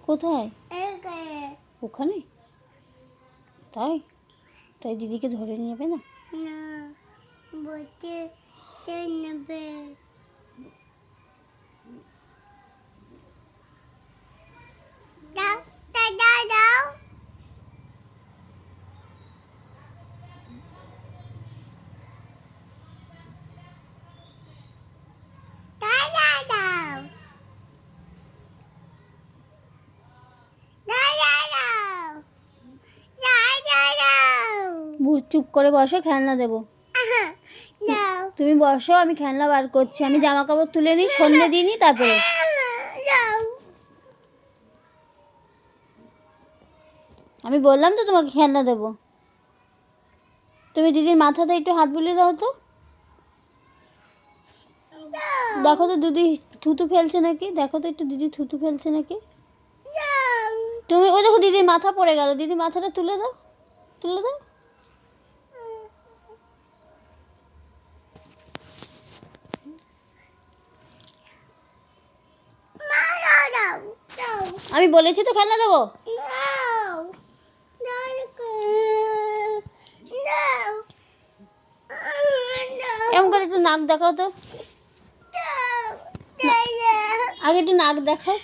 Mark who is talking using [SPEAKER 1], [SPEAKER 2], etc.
[SPEAKER 1] কোথায়? ওখানে? তাই তাই দিদিকে ধরে নেবে না?
[SPEAKER 2] না, বলতে নেবে। দাও দাও দাও।
[SPEAKER 1] চুপ করে বসো, খেলনা দেবো। তুমি বসো, আমি খেলনা বার করছি। আমি জামা কাপড় তুলে নিই, সন্ধে দিইনি তারপরে। আমি বললাম তো তোমাকে খেলনা দেবো। তুমি দিদির মাথাতে একটু হাত বুলিয়ে দাও তো। দেখো তো দিদি থুতু ফেলছে নাকি, দেখো তো একটু দিদি থুতু ফেলছে নাকি। তুমি ওই দেখো দিদির মাথা পড়ে গেল, দিদির মাথাটা তুলে দাও, তুলে দাও। আমি বলেছি তো খেলনা দেবো। এমন করে একটু নাক দেখাও তো, আগে একটু নাক দেখাও।